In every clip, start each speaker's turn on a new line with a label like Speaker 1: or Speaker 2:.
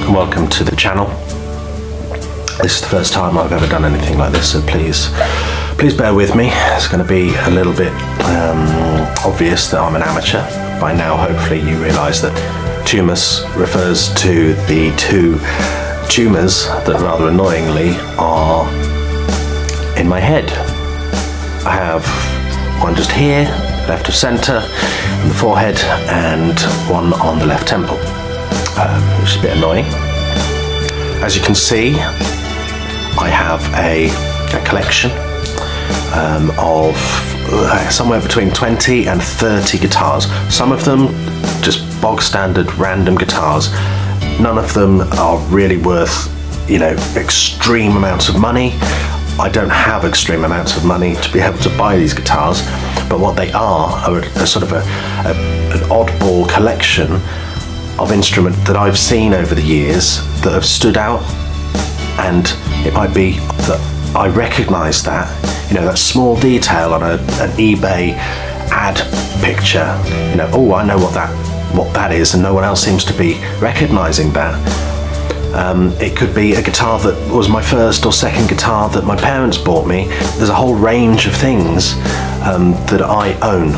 Speaker 1: and welcome to the channel. This is the first time I've ever done anything like this, so please bear with me. It's going to be a little bit obvious that I'm an amateur. By now hopefully you realise that 2oomus refers to the two tumours that rather annoyingly are in my head. I have one just here, left of centre, on the forehead, and one on the left temple, which is a bit annoying. As you can see, I have a collection of somewhere between 20 and 30 guitars. Some of them just bog standard random guitars. None of them are really worth, you know, extreme amounts of money. I don't have extreme amounts of money to be able to buy these guitars, but what they are a sort of an oddball collection of instruments that I've seen over the years that have stood out, and it might be that I recognise that, you know, that small detail on an eBay ad picture, you know, oh, I know what that is, and no one else seems to be recognising that. It could be a guitar that was my first or second guitar that my parents bought me. There's a whole range of things that I own.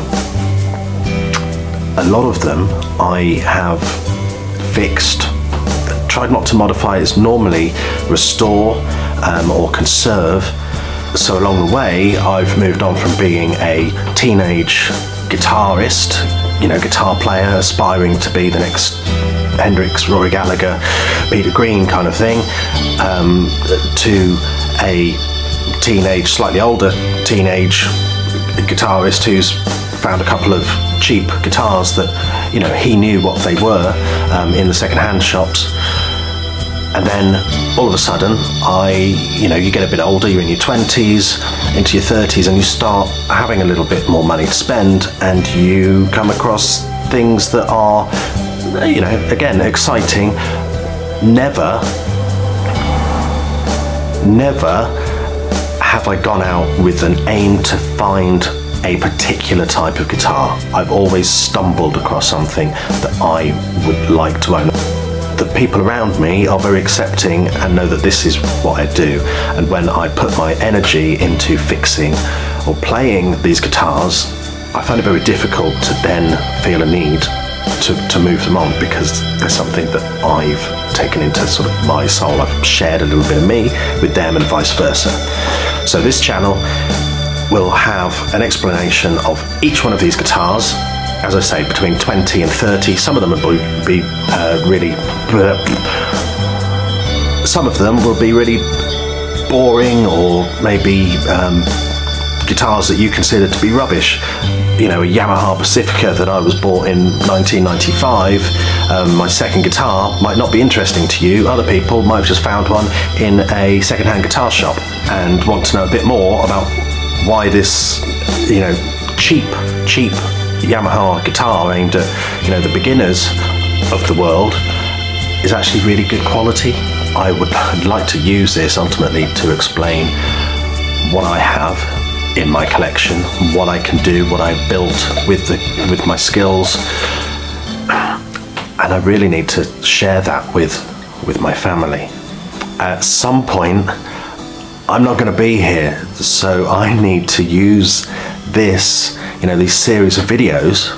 Speaker 1: A lot of them I have fixed, tried not to modify. It's normally restore or conserve. So along the way I've moved on from being a teenage guitarist, you know, guitar player aspiring to be the next Hendrix, Rory Gallagher, Peter Green kind of thing, to a teenage, slightly older teenage guitarist who's found a couple of cheap guitars that, you know, he knew what they were in the second-hand shops. And then all of a sudden, you know, you get a bit older, you're in your 20s, into your 30s, and you start having a little bit more money to spend, and you come across things that are, you know, again, exciting. Never have I gone out with an aim to find a particular type of guitar. I've always stumbled across something that I would like to own. The people around me are very accepting and know that this is what I do, and when I put my energy into fixing or playing these guitars, I find it very difficult to then feel a need to move them on, because there's something that I've taken into sort of my soul. I've shared a little bit of me with them and vice versa. So this channel will have an explanation of each one of these guitars. As I say, between 20 and 30. Some of them will be really... some of them will be really boring, or maybe guitars that you consider to be rubbish. You know, a Yamaha Pacifica that I was bought in 1995, my second guitar, might not be interesting to you. Other people might have just found one in a second-hand guitar shop and want to know a bit more about why this, you know, cheap Yamaha guitar aimed at, you know, the beginners of the world is actually really good quality. I would like to use this ultimately to explain what I have in my collection, what I can do, what I've built with my skills, and I really need to share that with my family. At some point I'm not going to be here, so I need to use this, you know, these series of videos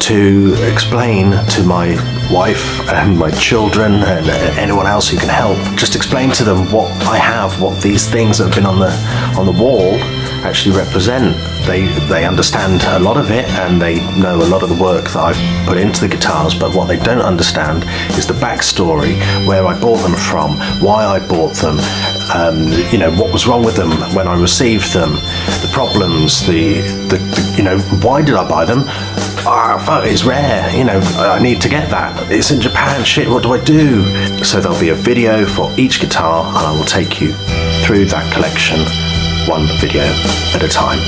Speaker 1: to explain to my wife and my children and anyone else who can help, just explain to them what I have, what these things that have been on the wall actually represent. They understand a lot of it, and they know a lot of the work that I've put into the guitars, but what they don't understand is the backstory, where I bought them from, why I bought them, you know, what was wrong with them when I received them, the problems, the you know, why did I buy them? Ah, fuck, it's rare, you know, I need to get that. It's in Japan, shit, what do I do? So there'll be a video for each guitar, and I will take you through that collection, one video at a time.